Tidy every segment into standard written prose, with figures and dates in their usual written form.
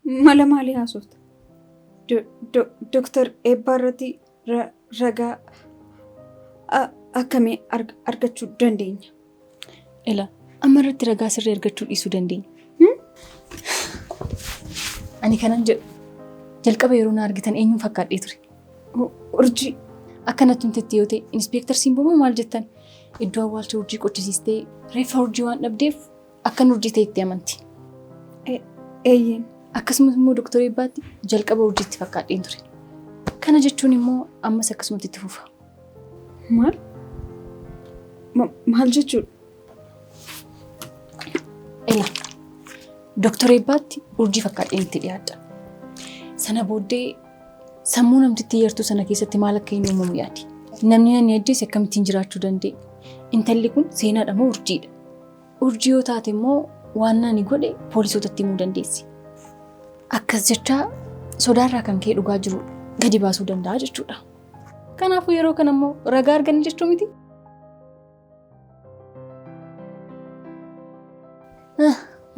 Mala maalii haasofta? Dooktar Eebbaarratti ragaa akkamii argachuu dandeenya? Ela amma irratti ragaa sirrii argachuu dhiisuu dandeenya. Ani kanan jedhu jalqaba yeroo na argitan eenyuun fakkaadhee ture? Urjii. Akkanatti nuti yoo ta'e Inspektar Simbomoo maal jettan? Iddoo awwaalcha urjii qochisiistee reeffa urjii waan dhabdeef akkan urjii ta'etti amanti. Eeyyeen. Akkasumas immoo Dooktar Eebbaatti jalqaba urjiitti fakkaadheen ture. Kana jechuun immoo ammas akkasumatti itti fufa. Maal? Maal jechuudha? Ela Dooktar Eebbaatti urjii fakkaadheen itti dhiyaadha. Sana booddee sammuu namtittii yartuu sana keessatti maal akka inni uumamu yaadi. Namni ani ajjeese akkamittiin jiraachuu danda'e? Intalli kun seenaadha moo urjiidha? Urjii yoo taate immoo waan ani godhe poolisootatti himuu dandeessi. Akkas jechaa sodaarraa kan ka'e dhugaa jiru gadi baasuu danda'a jechuudha. Kanaafuu yeroo kana immoo ragaa arganne jechuu miti.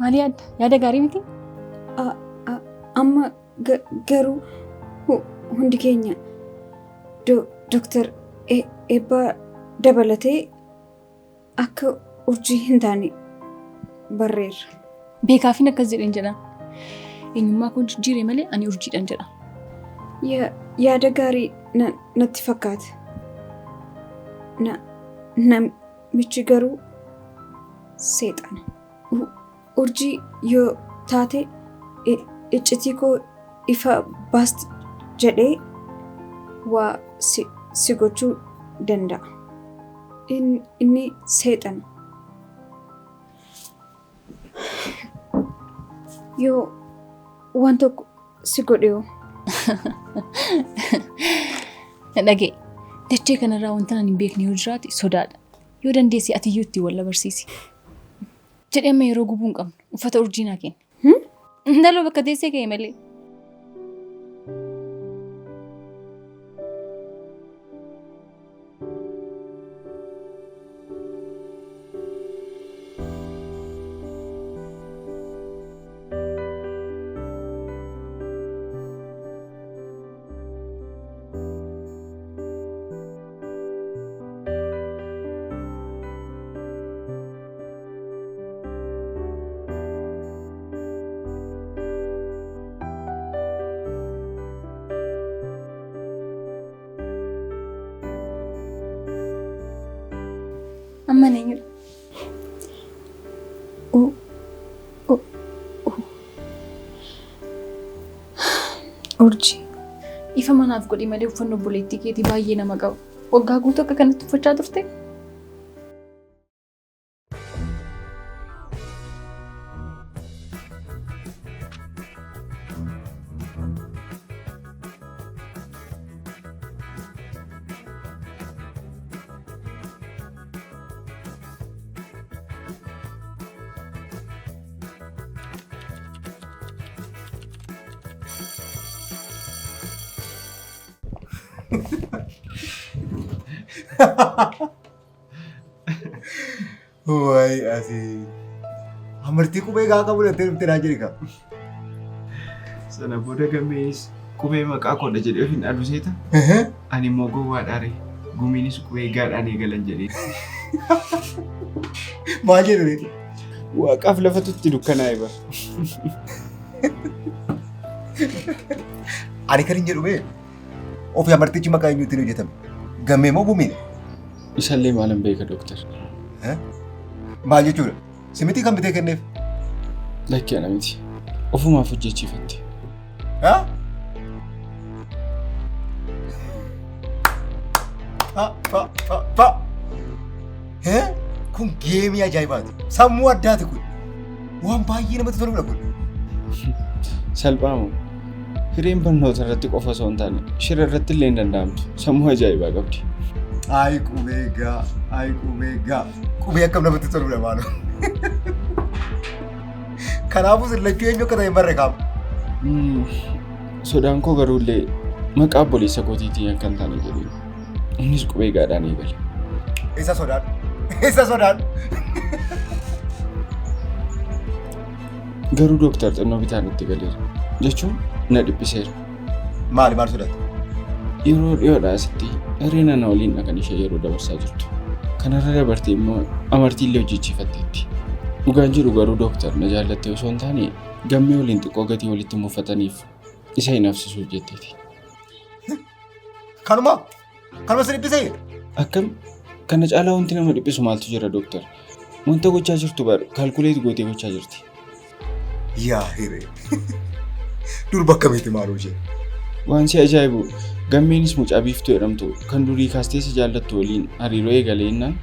Maali yaadda? Yaada gaarii miti? Amma garuu hundi keenya Dooktar Eebbaa dabalatee akka urjii hin taane barreerra. Beekaafin akkas jedhan jedha. Eenyummaa koo jijjiire malee ani urjiidhan jedha. Yaada gaarii natti fakkaata. Namichi garuu seexana. Urjii yoo taate iccitii koo ifa baasti jedhee waa si gochuu danda'a. Inni seexana. Yoo waan tokko si godhee dhagee dachee kanarraa wanta ani hin beekne yoo jiraate sodaadha. Yoo dandeessi ati iyyuu itti wal barsiisi. Jedhee amma yeroo gubuu hin qabnu uffata urjii naa kenni. Indaloo bakka teessee ka'e malee. Amma neenyudha. Urjii. Ifa manaaf godhi malee uffannoo obboleettii keetii baay'ee nama qabu. Waggaa guutuu akka kanatti uffachaa turte? Wai asii. Amartii qubee gaafa bulatee dhufte naa jirika. Sana booda gamees qubee maqaa kodha jedhee of hin dhalu seeta. Ani immoo gowwaadhaare. Gumiinis qubee gaadhaan eegalan jedhee. Maal jedhu? Waaqaaf lafatutti dukkanaa'e bara. Ani kan hin jedhu bee ofii amartichi maqaa eenyuutiin hojjetame? Gammee moo gumiin? Isallee maalan beeka dooktar? Maal jechuudha? Simitii kan bitee kenneef? Lakkii ana miti. Ofumaaf hojjechiifatte. Kun geemii ajaa'ibaati. Sammuu addaati kun. Waan baay'ee namatti toludha kun. Salphaamu. Hireen barnoota irratti qofa osoo hin taane shira irratti illee hin danda'amtu. Sammuu ajaa'ibaa qabdi. Ayi qubee gaa. Qubee akkam namatti toludha maaloo. Kanaafuu sirlachuu eenyu akka ta'e barre qabu. Sodaan koo garuullee maqaa obboleessa kootiitiin akka hin taane jedhu. Innis qubee gaadhaan eegale. Isa sodaan. Garuu dooktar xinnoo bitaan itti galeera. Jechuun na dhiphiseera. Maal sodaata? Yeroo dhiyoodhaa asitti hirreena na waliin dhaqan ishee yeroo dabarsaa jirtu. Kanarra dabartee immoo amartiillee hojjechiifatteetti. Dhugaan jiru garuu dooktar na jaallattee osoo hin taane gammee waliin xiqqoo gatii walitti muuffataniif isa hin hafsisuuf jetteeti. Kanuma si dhiphisee? Akkam kana caalaa wanti nama dhiphisu maaltu jira dooktar? Wanta gochaa jirtu bar kaalkuleet gootee gochaa jirti. Yaa hiree. Dur bakka miti maaloo ishee. Waan si ajaa'ibu gammeenis mucaa biiftuu jedhamtu kan durii kaastee si jaallattu waliin hariiroo eegaleennaan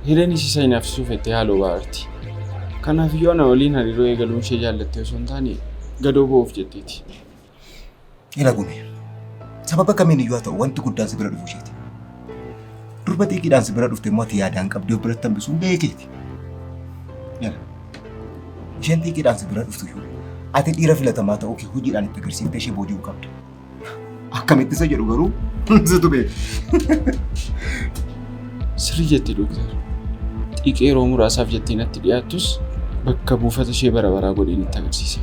hireenis isa hin hafsisuuf jettee haaloo ba'aarti. Kanaaf iyyuu ana waliin hariiroo eegaluun ishee jaallattee osoo hin taane gadoo ba'uuf jetteeti. Ila gume. Sababa kamiin iyyuu haa ta'u wanti guddaan si bira dhufu isheeti. Durba xiqqeedhaan si bira dhufte immoo ati yaadaan qabdee biratti hambisuun beekeeti. Isheen xiqqeedhaan si bira dhuftu iyyuu ati dhiira filatamaa ta'uu kee hojiidhaan itti agarsiiftee ishee booji'uu qabda. Akkamitti isa jedhu garuu situ beeku. Sirrii jettee dooktar. Xiqqee yeroo muraasaaf jettee natti dhiyaattus bakka buufata ishee bara baraa godheen itti agarsiisa.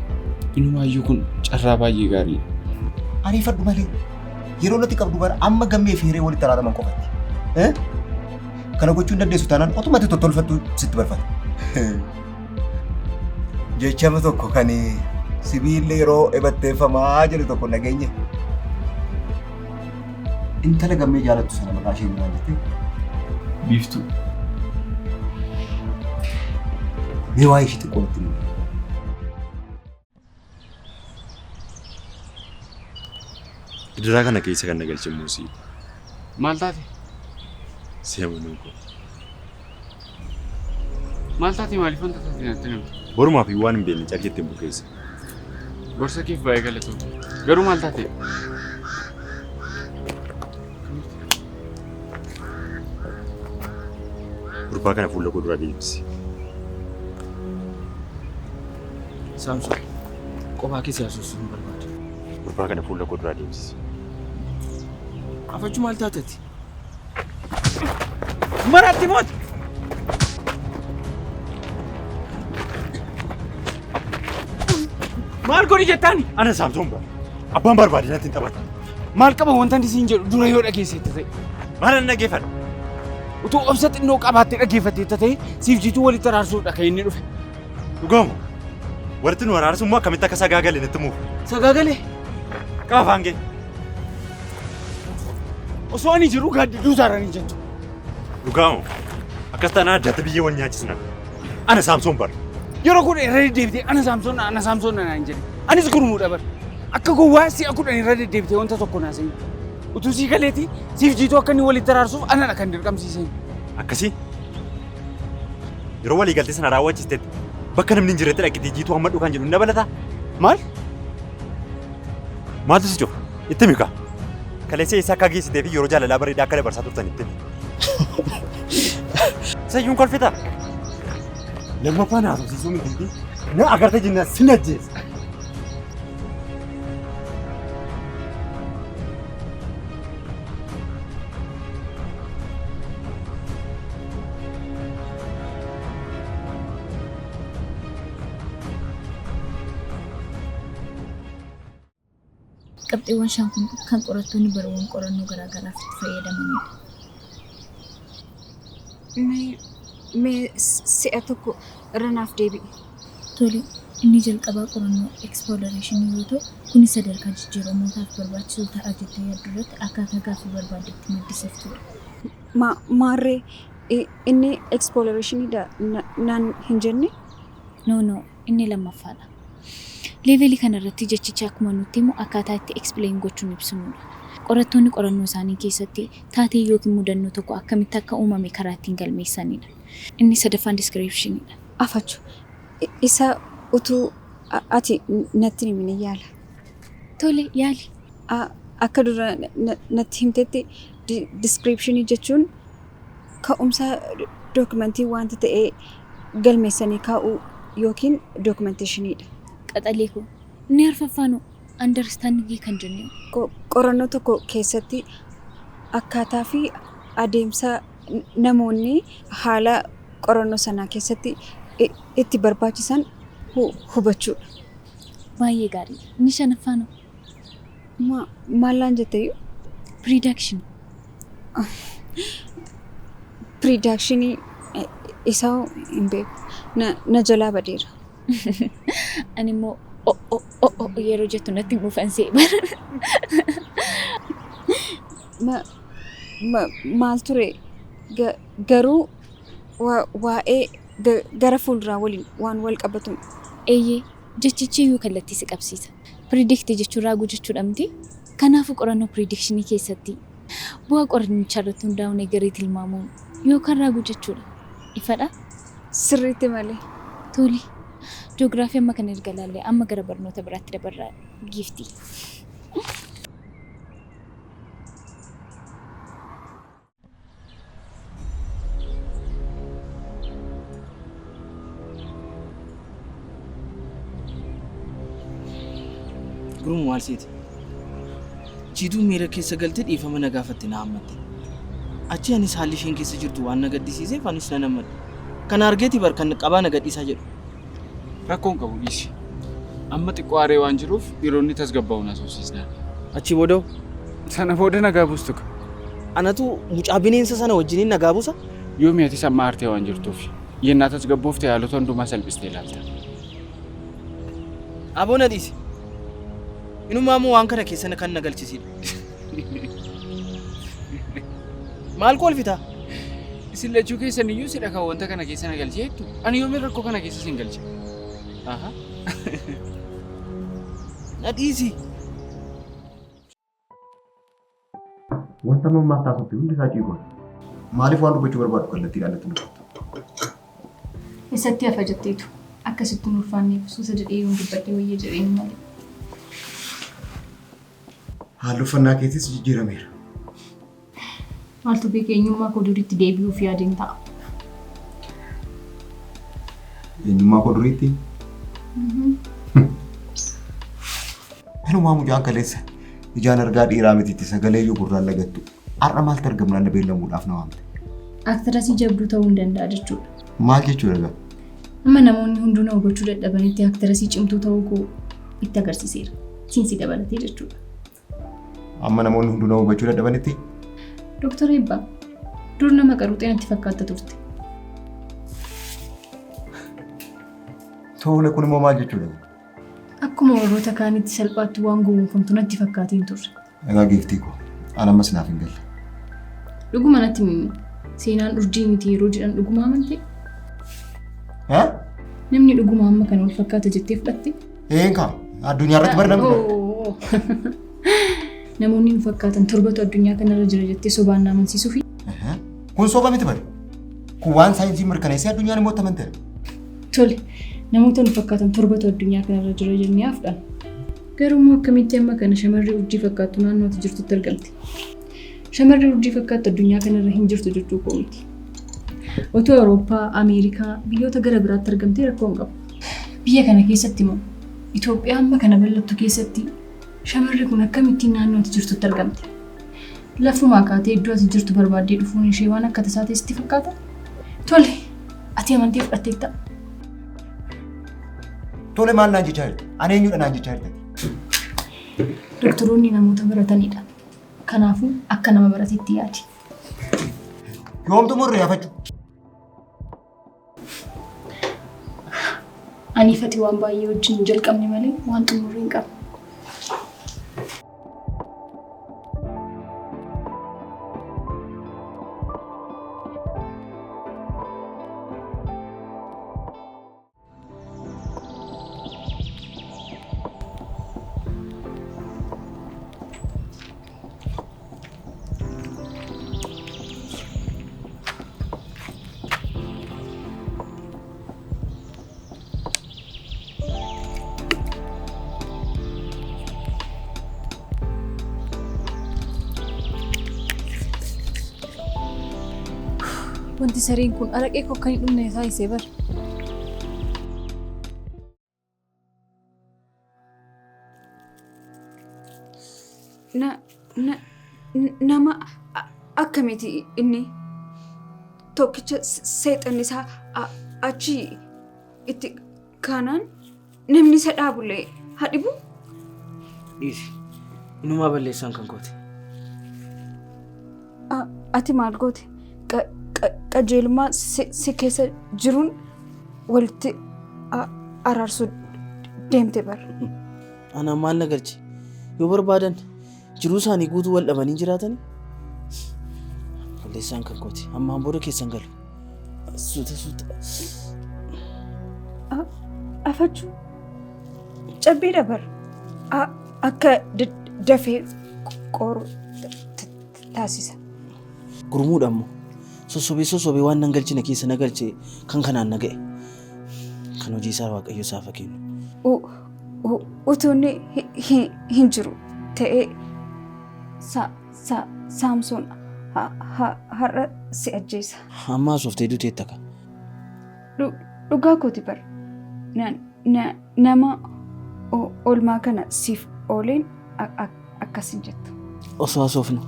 Inumaayyuu kun carraa baay'ee gaariidha. Ariifadhu malee yeroo natti qabdu bara amma gammee fi hiree walitti araaraman qofatti. Kana gochuun dandeessu taanaan otomaatii tottolfattu sitti barfata. Jechama tokko kan sibiilli yeroo ebatteeffamaa jedhu tokko nageenye. Intala gammee jaalattu sana maqaa ishee maal jettee? Biiftuu. Mee waa'ee ishee xiqqoo natti himi. Gidiraa kana keessa kan na galche muusii. Maal taate? Seemanuu koo. Maal taate maaliif wanta taate natti himtu? Borumaa fi waan hin beekne calleetti hin bukeessa. Gorsa keef baay'ee galatoomne. Garuu maal taate? Gurbaa kana fuula koo dura deebisi. Saamsoon, qophaa keessa yaasuus hin barbaadu. Gurbaa kana fuula koo dura deebisi. Afachuu maal taateeti? Maratti mooti! Maal godhi jettaani? Ana Saamsoon bara. Abbaan barbaade natti hin taphatu. Maal qaba wanta isiin jedhu dura yoo dhageesseetta ta'e? Maal hin dhaggeeffadhu? Utuu obsa xinnoo qabaattee dhaggeeffatteetta ta'e siif jituu walitti araarsuudha kan inni dhufe. Dhugaamu. Walitti nu araarsu immoo akkamitti akka sagaagalee natti muufu? Sagaagalee? Qaba afaan kee. Osoo ani jiru gaaddiduu isaaranii jettu. Dhugaamu. Akkas taanaan addaatti biyyee wal nyaachisna. Ana Saamsoon bara. Yeroo kun irra deddeebitee ana Saamsoon naan jedhe. Anis gurmuudha bara. Akka gowwaa si'a kudhan irra deddeebitee wanta tokko naasee. Utuu sii galeeti siif jiituu akka inni walitti araarsuuf anadha kan dirqamsiiseen. Akkasii? Yeroo walii galtee sana raawwachiistetti bakka namni hin jirretti dhaqitee jiituu hamma dhukaan jedhu hin dabalataa? Maal? Maaltu si cufa? Itti mika. Kaleessa eessa akka geessitee fi yeroo jaalalaa bareedaa akka dabarsaa turtan itti mika. Sayyuun kolfitaa? Lammaffaa na haasofsiisuu miti na agartee jinnaa sin ajjeesa. Qabxiiwwan shan kun kan qorattoonni baruuwwan qorannoo garaagaraaf itti fayyadamanidha. Mee si'a tokko irra naaf deebi'i. Tole, inni jalqabaa qorannoo exploration yoo ta'u, kunis sadarkaa jijjiiramootaaf barbaachisoo ta'a jettee yaaddu irratti akkaataa gaaffii barbaaddetti maddisiiftudha. Maarree inni exploration naan hin jenne? No, inni lammaffaadha. Levelii kanarratti jechicha akkuma nutti immoo akkaataa itti explain gochuun ibsinudha. Qorattoonni qorannoo isaanii keessatti taatee yookiin mudannoo tokko akkamitti akka uumame karaa ittiin galmeessanidha. Inni sadaffaan descriptionidha. Afachu isa utuu ati natti himini yaala. Tole, yaali. Akka dura natti himtetti descriptionii jechuun ka'umsa dookumentii wanta ta'ee galmeessanii kaa'uu yookiin documentationiidha. Qaxalee kun inni arfaffaanu understanding kan jennu. Qorannoo tokko keessatti akkaataa fi adeemsa namoonni haala qorannoo sanaa keessatti itti barbaachisan hubachuudha. Baay'ee gaarii. Inni shanaffaan Maallaan jetteeyyuu? Production. Production isaa hin beeku. Na jalaa badeera. Ani immoo yeroo jettu natti buufansee. Maal ture garuu waa'ee gara fuulduraa waliin waan wal qabatu. Eeyyee jechichi iyyuu kallattii si qabsiisa. Predict jechuun raaguu jechuudha miti. Kanaafuu qorannoo predictionii keessatti bu'aa qorannichaa irratti hundaa'uun eegalee tilmaamuun yookaan raaguu jechuudha. Ifadha? Sirriitti malee. Toli. Ji'oogiraafii amma kan erga laallee amma gara barnoota biraatti dabarraa giiftii. Gurum maal seeti? Jiiduu miira keessa galtee dhiifama na gaafatte na hammatte. Achi anis haalli isheen keessa jirtu waan na gaddisiiseef anis nan hammadhe. Kana argeeti bar kan qabaa na gadhiisaa jedhu. Rakkoon qabu dhiisi. Amma xiqqoo aaree waan jiruuf dhiironni tasgabbaa'uu na soofsiisnaan. Achi booda'u. Sana booda nagaa buustu ka. Anatu mucaa bineensa sana wajjiniin nagaa buusa? Yoo mi'atis amma aartee waan jirtuuf yennaa tasgabboofte haalota hundumaa salphistee ilaalta. Aboo na dhiisi. Inumaa moo waan kana keessa kan na galchisiidha. Maal kolfitaa? Isin lachuu keessan iyyuu sidha kan wanta kana keessa na galchee jettu. Ani yoomiin rakkoo kana keessa sin galche. Aha. Na dhiisi. Wanta mammaa taasifte hundi isaa ciigoo. Maaliif waan dubbachuu barbaadu kallattiidhaan natti dubbatu? Isatti hafa jetteetu akkasitti nuuffaanneef suusa jedhee yoo dubbadhee wayyee jedheen malee. Haalli uffannaa keetis jijjiirameera. Maaltu beekee eenyummaa koo duriitti deebi'uuf yaadeen ta'a. Eenyummaa koo duriitti? Inumaa mucaan kaleessa ijaan argaa dhiiraa mitiitti sagalee iyyuu gurraan lagattu. Har'a maaltu argamnaan na beellamuudhaaf na waamte? Aktirasii jabduu ta'uu hin danda'a jechuudha. Maal jechuudha egaa? Amma namoonni hunduu na hubachuu dadhabanitti aktirasii cimtuu ta'uu koo itti agarsiiseera. Siinsi dabalatee jechuudha. Amma namoonni hunduu na hubachuu dadhabanitti? Dooktar Eebbaa, dur nama qaruuxee natti fakkaata turte. Tole kun immoo maal jechuudha? Akkuma warroota kaanitti salphaatti waan gowwoomfamtu natti fakkaatiin turre. Egaa giiftii koo, ani ammas naaf hin galle. Dhuguma natti himi. Seenaan urjii miti yeroo jedhan dhuguma amante? Namni dhuguma amma kana wal fakkaata jettee fudhatte? Eenkaa, addunyaa irratti barnamudha. Namoonni nu fakkaatan torbatu addunyaa kanarra jira jettee sobaan na amansiisuufi. Kun soba miti bari. Kun waan saayinsii mirkaneessee addunyaan immoo amante. Tole, namoota nu fakkaatan torbatu addunyaa kanarra jira jennee afdhaan. Garuu immoo akkamitti amma kana shamarree urjii fakkaattu naannootti jirtutti argamte? Shamarree urjii fakkaattu addunyaa kanarra hin jirtu jechuu koo miti. Otoo Awurooppaa, Ameerikaa, biyyoota gara biraatti argamtee rakkoo hin qabu. Biyya kana keessatti immoo Itoophiyaa amma kana bal'attu keessatti shamarri kun akkamittiin naannootti jirtutti argamte? Lafumaa kaatee iddoo ati jirtu barbaaddee dhufuun ishee waan akka tasaa teessitti fakkaata? Tole, ati amantee fudhatteetta? Tole maal naan jechaa jirta? Ani eenyudha naan jechaa jirta? Doktoroonni namoota baratanidha. Kanaafuu akka nama baratetti yaadi. Yoomtu murree hafachuu? Ani fati waan baay'ee wajjin jalqabne malee waan xumurree hin qabu. Wanti sareen kun araqee koo kan hin dhumne isaa isee bara. Nama akkamiiti inni tokkicha seexanni isaa achi itti kaanaan namni isa dhaabulee haa dhibu? Dhiisi. Inumaa balleessaan kan goote. Ati maal goote? Qajeelummaa si keessa jiruun walitti araarsuu deemte bara. Anaan maal na galche? Yoo barbaadan jiruu isaanii guutuu wal dhabanii jiraatanii balleessaan kan goote. Ammaan booda keessan galu. Suuta. Afachuu cabbiidha bara. Akka dafee qoru taasisa. Gurmuudha ammoo. Sossobee waan nan galchine keessa na galche kan kanaan na ga'e. Kan hojii isaa Waaqayyo isaaf haa kennu. Utuunni hin jiru ta'ee Saamsoon har'a si ajjeesa. Amma asooftee duteetta ka. Dhugaa kooti bara. Nama oolmaa kana siif ooleen akkasin jettu. Osoo asoofnu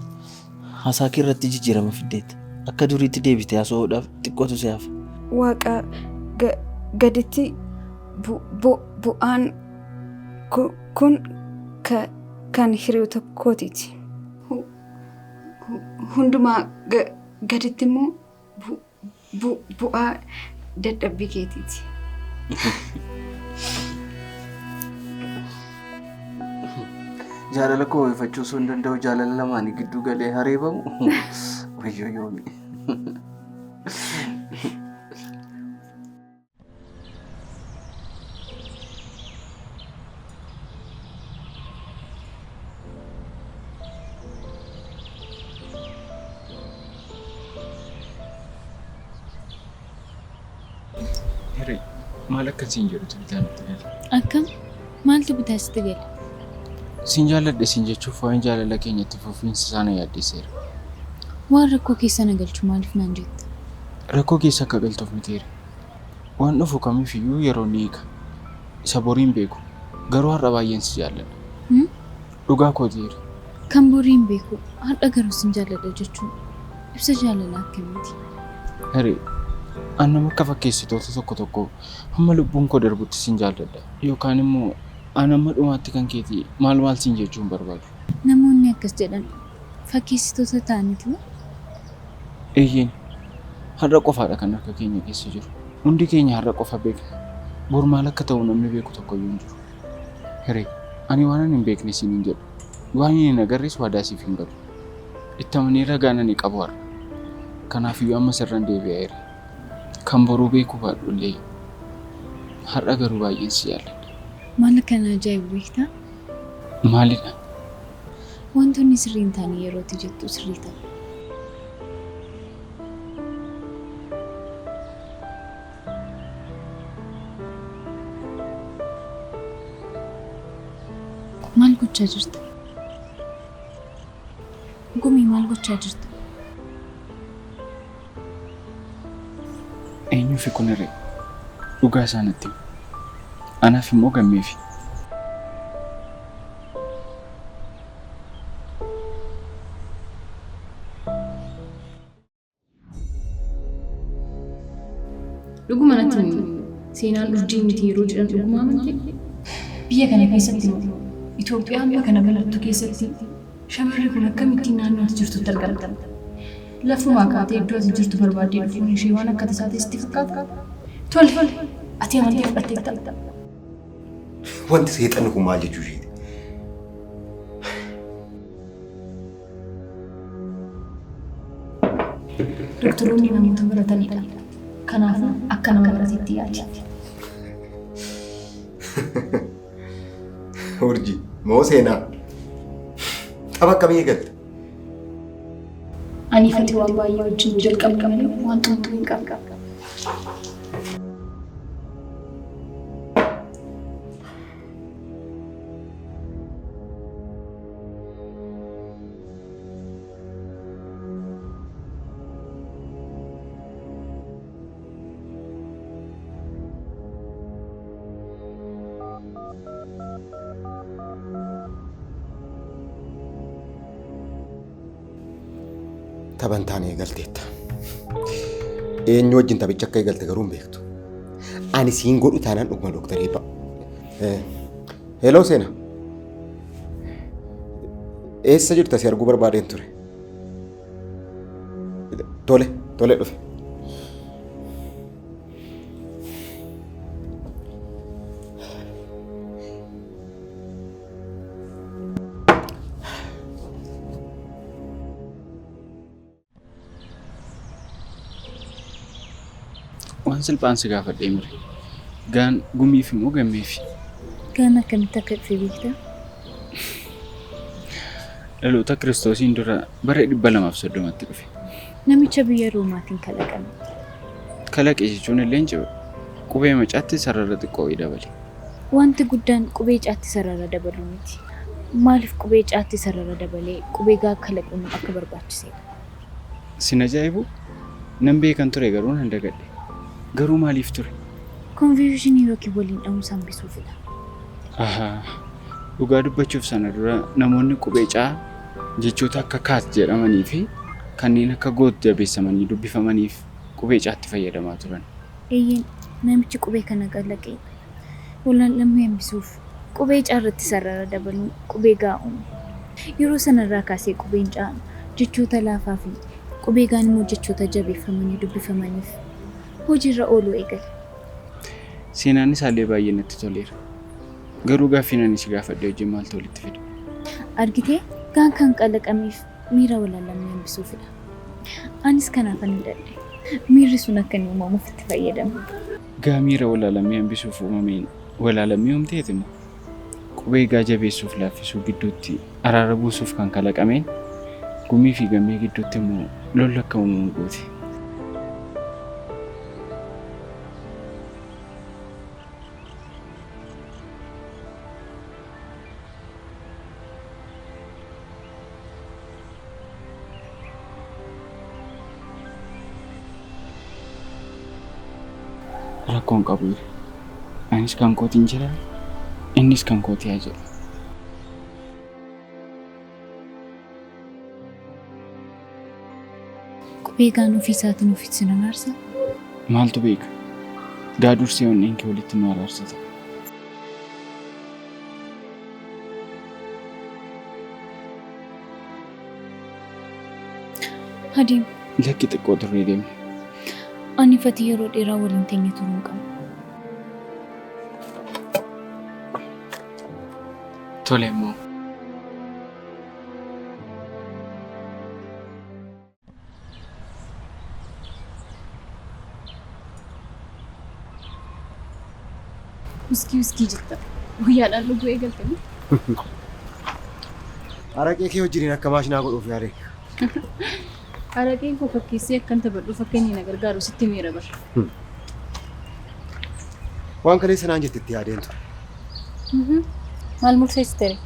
hasaakii irratti jijjiirama fiddeetta. Akka duriitti deebite haasa'uudhaaf xiqqootu si hafa. Waaqa gaditti bu'aan kun kan hiriyoota kootiiti. Hundumaa gaditti immoo bu'aa dadhabbii keetiiti. Jaalala koo ho'ifachuu osoo hin danda'u jaalala lamaanii gidduu galee hareebamu wayyoo yoomi. Hiree maal akkasiin jedhutu bitaan itti gala? Akkam? Maaltu bitaa sitti gala? Siin jaalladhe siin jechuuf waan jaalala keenyatti fufiinsa sana yaaddeesseera. Waan rakkoo keessa na galchu maaliif naan jetta? Rakkoo keessa akka galtuuf miteera. Waan dhufu kamiifiyyuu yeroo ni eega. Isa boriin beeku. Garuu har'a baay'een si jaalladha. Dhugaa kootiira. Kan boriin beeku har'a garuu sin jaalladha jechuun ibsa jaalalaa akkamiiti? Hiree an nama akka fakkeessitoota tokko hamma lubbuun koo darbutti sin jaalladha. Yookaan immoo an amma dhumaatti kan keetii maal sin jechuun barbaadu. Namoonni akkas jedhan fakkeessitoota ta'aniitu? Eeyyeen har'a qofaadha kan harka keenya keessa jiru. Hundi keenya har'a qofa beekna. Bor maal akka ta'u namni beeku tokkoyyuu hin jiru. Hiree ani waan hin beekne siin hin jedhu. Waan hin agarrees waadaa siif hin galu. Itti amanee ragaa nani qabu har'a. Kanaafiyyuu amma sirraan deebi'eera. Kan boruu beeku baadhullee har'a garuu baay'een si jaalladha. Maal akkana ajaa'ibu beektaa? Maalidha? Wantoonni sirrii hin taane yerootti jettu sirrii ta'a. Maal gochaa jirta? Gumii maal gochaa jirta? Eenyuufi kun hiree? Dhugaa isaanitti anaaf immoo gammeefi. Dhuguma natti seenaan urjii miti yeroo jedhan dhuguma amante biyya kana keessatti Itoophiyaa amma kana galattu keessatti shamarri kun akkamittiin naannootti jirtutti argamta. Lafumaa kaatee iddoo ati jirtu barbaaddee dhufuun ishee waan akka tasaate sitti fakkaata. Tole ati amantii fudhatteetta. Wanti seexanni kun maal jechuu isheeti? Doktoroonni namoota baratanidha. Kanaaf akka nama baratetti yaadi. Urjii moo seenaa? Tapha akkamii eegalte? Ani fati waan baay'ee wajjin jalqabna malee waan xumxuu hin qabu. Taphan taane eegalteetta. Eenyu wajjin taphicha akka eegalte garuu hin beektu. Ani siin godhu taanaan dhuguma Dooktar Eebbaa. Hello Seena. Eessa jirta si arguu barbaadeen ture? Tole dhufe. Waan salphaan si gaafadhee mire. Gaan gumiif immoo gammeefi. Gaan akkamitti akka dhufe beektaa? Dhaloota Kiristoosiin dura bara 230tti dhufe. Namicha biyya Roomaatiin kalaqame. Kalaqe jechuun illee hin jiru. Qubee macaatti sarara xiqqoo dabale. Wanti guddaan qubee caatti sarara dabaluu miti. Maaliif qubee caatti sarara dabalee qubee gaa kalaquun akka barbaachisedha? Sin ajaa'ibu nan beekan ture garuu nan dagadhe. Garuu maaliif ture? Konfiyuushinii yookiin waliin dhahuusaa hambisuufidha. Dhugaa dubbachuuf sana dura namoonni qubee caa jechoota akka kaat jedhamanii fi kanneen akka goot jabeessamanii dubbifamaniif qubee caatti fayyadamaa turan. Eeyyeen namichi qubee kana kalaqe walaan lammii hambisuuf qubee caa irratti sarara dabaluun qubee gaa'uun yeroo sanarraa kaasee qubeen caa jechoota laafaa fi qubee gaan immoo jechoota jabeeffamanii dubbifamaniif hojiirra ooluu eegale. Seenaan isaallee baay'ee natti toleera. Garuu gaaffiin ani si gaafadhe wajjin maaltu walitti fida? Argitee gaan kan kalaqameef miira walaan lammii hambisuufidha. Anis kanaaf ani dadhe. Miirri sun akka inni uumamuuf itti fayyadama. Gaa miira walaalamii hambisuuf uumameen walaalamii uumteeti immoo qubee gaa jabeessuuf laaffisuu gidduutti araara buusuuf kan kalaqameen gumii fi gammee gidduutti immoo lolli akka uumamu goote. Rakkoon qabu anis kan kootiin jira innis kan kootii haa jedhu. Qubee gaan ofii isaatiin ofitti si nan aarsa? Maaltu beeka? Gaa dursee onneen kee walitti nu araarsata. Adeemu. Lakki xiqqoo turree deemne. Ani fatii yeroo dheeraa waliin teenye turuu hin qabu. Tole immoo. Uskii jirta. Guyyaadhaan lubbu eegaltanii? Araqee kee wajjiniin akka maashinaa godhuuf yaade. Araqeen koo fakkeessee akkan taphadhuuf akka inni na gargaaru sitti miira bara. Waan kaleessa naan jettetti yaadeen ture. Maal murteessitere?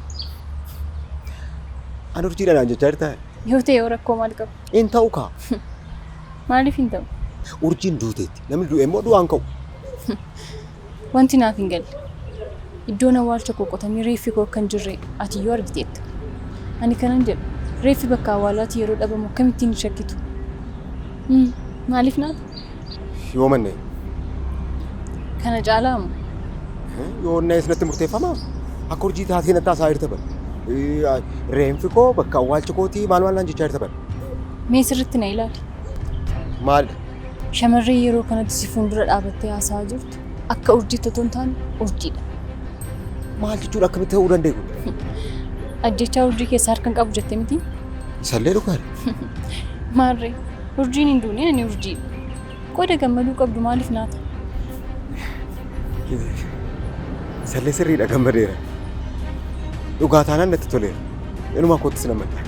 Ani urjiidha naan jechaa jirtaa? Yoo ta'e yoo rakkoo maal qabu? In ta'u kaa. Maaliif hin ta'u? Urjiin duuteetti. Namni du'e immoo du'aan ka'u. Wanti naaf hin galle. Iddoon awwaalcha koo qotanii reeffi koo akka hin jirre ati yoo argiteetta. Ani kanan jedhu reeffi bakka awwaalaatti yeroo dhabamu akkamittiin shakkitu? Maaliif naaf? Yoo manne. Kana caalaa moo? Yoo onnee isinitti murteeffamaa? Akka urjii taatee natti haasaa jirta bara. Reeffi koo bakka awwaalcha kootii maal naan jechaa jirta bara. Mee sirriitti na ilaali. Maal? Shamarree yeroo kanatti si fuuldura dhaabattee haasaa jirtu akka urjii otoo hin taane urjiidha. Maal jechuudha akkamitti ta'uu dandeeku? Ajjechaa urjii keessaa harka hin qabu jettee miti? Isallee dhugaadha. Maarree urjiin hin duune ani urjiidha. Qooda gammaduu qabdu maaliif naata? Isallee sirriidha gammadeera. Dhugaa taanaan natti toleera. Inumaa koottis nama dha.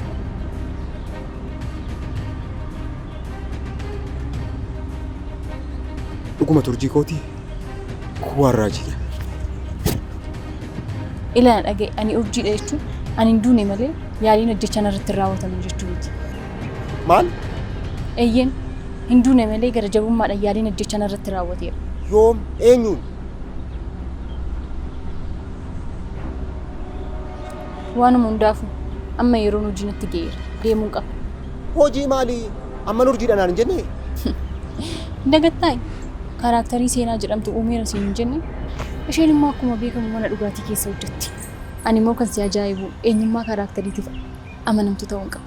Dhuguma urjii kootii kuwarraa jira. Ilaa dhagee ani urjiidha jechuun ani hin duune malee yaaliin ajjechaan irratti raawwatamu jechuuti. Maal? Eeyyeen hin duune malee gara jabummaadhaan yaaliin ajjechaan irratti raawwateera. Yoom eenyuun? Waanuma hundaafu amma yeroon hojii natti ga'eera deemuun qaba. Hojii maalii? Amma urjiidha naan hin jenne? Dagattaay kaaraaktarii seenaa jedhamtu uumeera siin hin jenne? Isheen immoo akkuma beekamu mana dhugaatii keessa hojjetti. Ani immoo kan si ajaa'ibu eenyummaa karaakteriitiif amanamtu ta'uun qaba.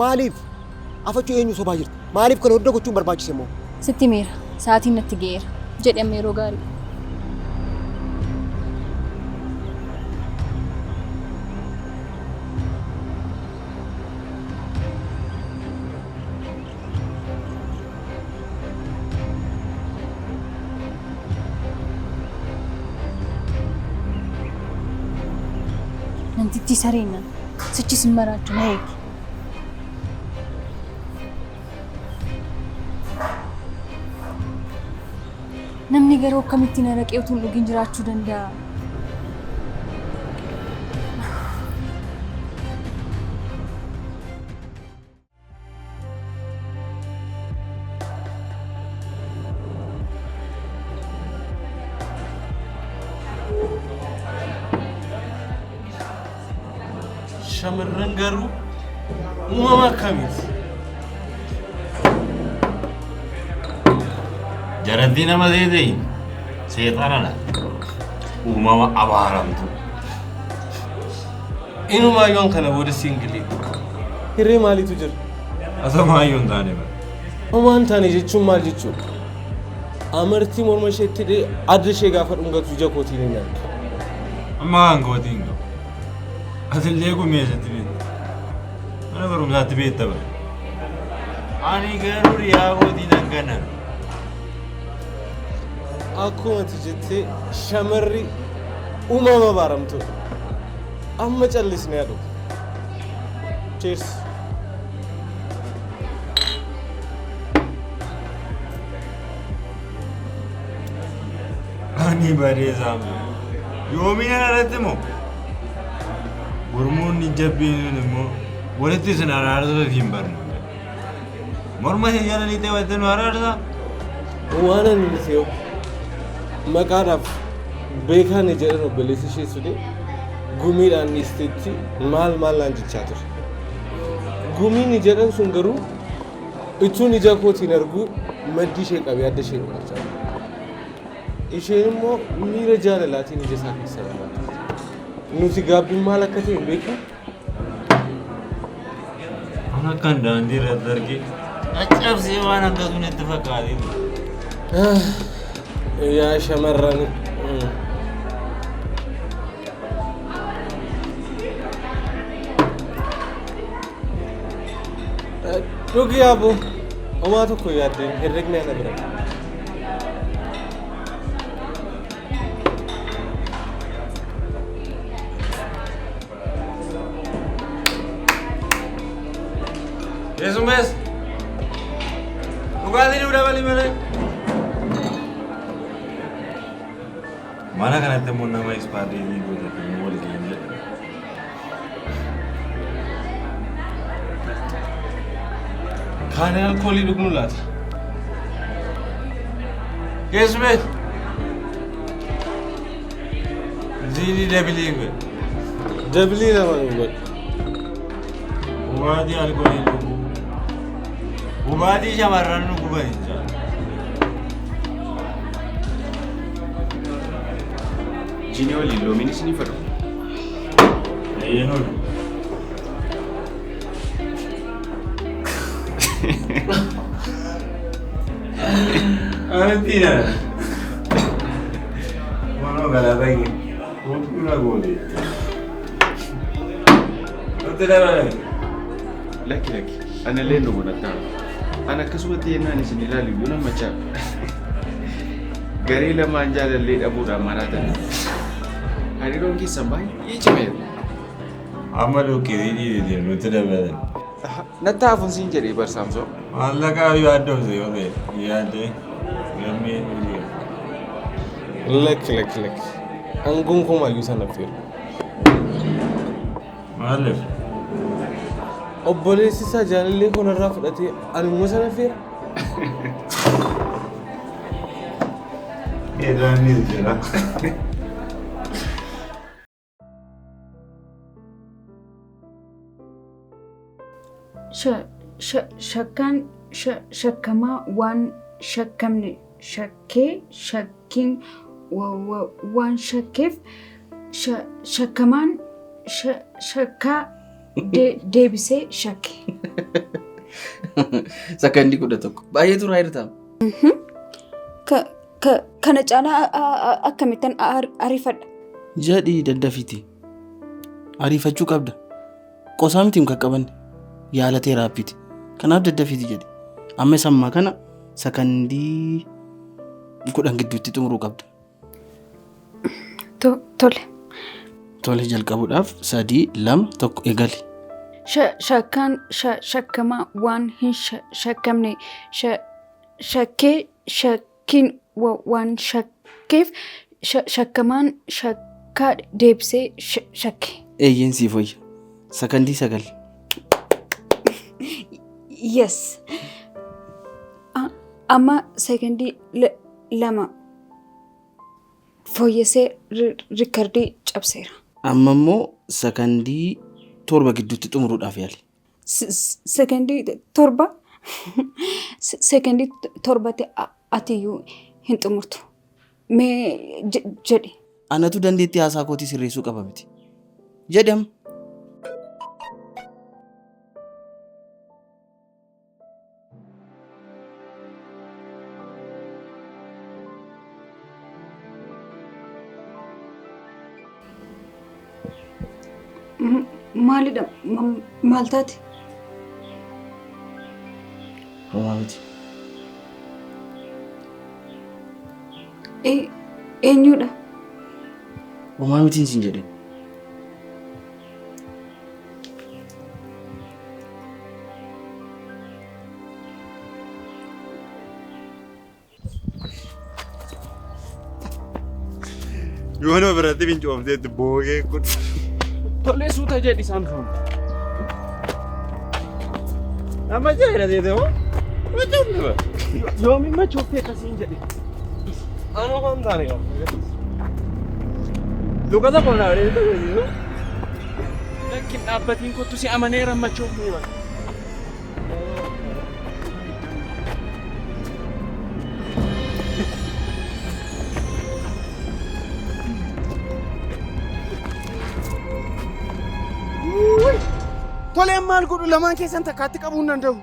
Maaliif? Afachuu eenyu sobaa jirti? Maaliif kana hunda gochuun barbaachise moo? Sitti meera. Sa'aatiin natti ga'eera. Jedhame yeroo gaarii. Nantitti sareenan sichis hin maraachuu na eegi. Namni garuu akkamittiin araqee utuu hin dhugin jiraachuu danda'a? shamarran garuu uumama akkamiiti? Jarantii nama seetee seexanadha. Uumama abaaramtu. Inumaayoon kana booda singilii. Hirree maaliitu jira? Asamaayoon taane bara. Homaan taane jechuun maal jechuudha? Amartii morma isheetti hidhee adda ishee gaafa dhungatu ija kootiin hin nyaattu. Amma hangootiin qabu. Asillee gumeessatti beekta. Mana barumsaatti beekta bara. Ani garuu riyaa kootiin hanganan. Akkuma ati jettee shamarri uumama abaaramtuudha. Amma callisnee haa dhufu. Cheers. Ani bareesaam. Yoomina irratti moo? Gurmuun jabbiin immoo walitti isin araarsa hin barne. Morma hin jaalanii ta'e walitti nu araarsa? Waan ani nuti yoo maqaadhaaf beekaan jedhan obboleessi ishee sudee gumiidhaan dhiisteetti maal naan jechaa ture. Gumiin jedhan sun garuu ittuun ija kootiin arguu maddii ishee qabee adda ishee dhugachaa ture. Isheen immoo miira jaalalaatiin ija isaa keessa lallaatu. Nuti gaabbiin maal akka ta'e hin beeknu. An akkan daandii irratti argee caccabsee waan akkasuun itti fakkaatee. Yaa shamarran. Dhugi yaaboo homaa tokko yaaddeen herregni ana bira. Yesumes, dhugaatiin udah balik mana? Mana kan ada mau nama expert ini gue tapi mau lagi. Khane alkoholi dhugnu laata? Yesumes, zini dabiling gue. Dabli nama gue. Ubadi alkoholi dhugu. Ubadi shamarran dhugu bahinja. Jini waliin loomiin isinii fedhu. Eenyu? Argentina. Mana galah lagi? Kau goli. Kau tidak ada. Laki. Ana illee nu godhataa. Ana akkasumatti yennaan isin ilaalu iyyuu nama macha. Garee lamaan jaalallee dhabuudhaan maraatan. Hariiroon keessan baay'ee cimeera. Amma dhukkee dhiidhee nuti dabalan. Natti hafuun siin jedhee barsaamsoo. Maallaqa yaaddoomse yoo ta'e yaadde gammee nuyi. Lakki. Anguun kumayyuu sana feeru. Maaliif? Obboleessi isaa jaalallee kanarraa fudhatee anuma sana feera. Eedaanis jira. Shakkamaa waan shakkamne shakkee shakkiin waan shakkeef shakkamaan shakkaa deebisee shakke. Sakandii 11 baay'ee turaa hirtaam. Kana caalaa akkamittan ariifadha. Jedhii daddafiti. Ariifachuu qabda. Qosaa miti hin qaqqabanne. Yaala teeraappiiti. Kanaaf daddafiti jedhi. Amma sammaa kana sakandii 10 gidduutti xumuruu qabda. Tole. Tole jalqabuudhaaf 3 2 1 eegali. Shakkaan shakkamaa waan hin shakkamne shakkiin waan shakkeef shakkamaan shakkaa deebisee shakke. Eeyyeen siif wayya. Sakandii 9. Yes. Amma sakandii 2 fooyyesee riikardii cabseera. Amma immoo sakandii 7 gidduutti xumuruudhaaf yaali. Sakandii 7? Sakandii 7tti atiyyuu hin xumurtu. Mee jedhi. Anatu dandeettii haasaa kootii sirreessuu qaba miti. Jedham. Maalidha? Maal taate? Homaa miti. Eenyudha? Homaa mitiin siin jedhin. Yoo nama biratti fincoomteetti boogee kun. Tolee suuta jedhi isaan fuun. Amma jira deete hoo? Machoofne ba? Yoomiin machooftee akkasiin jedhe. Anoo kan taane qaba. Lukata qonnaa dheedee tajaajiluu? Lakkin dhaabbatiin kottu si amaneera machoofnee ba. Tolee maal godhu lamaan keessan takkaatti qabuu hin danda'u.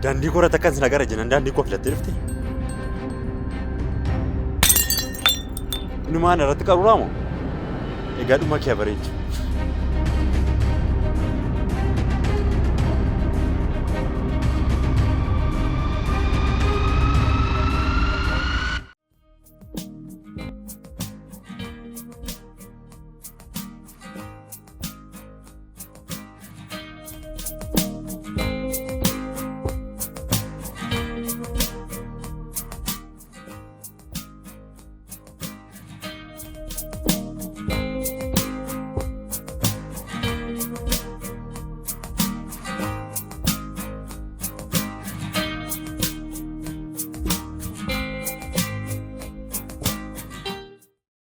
Daandii kora takkan sin agarra jiran daandii koo filattee dhufte. Inni maan irratti qaruuraa moo? Egaa dhuma kee bareecha.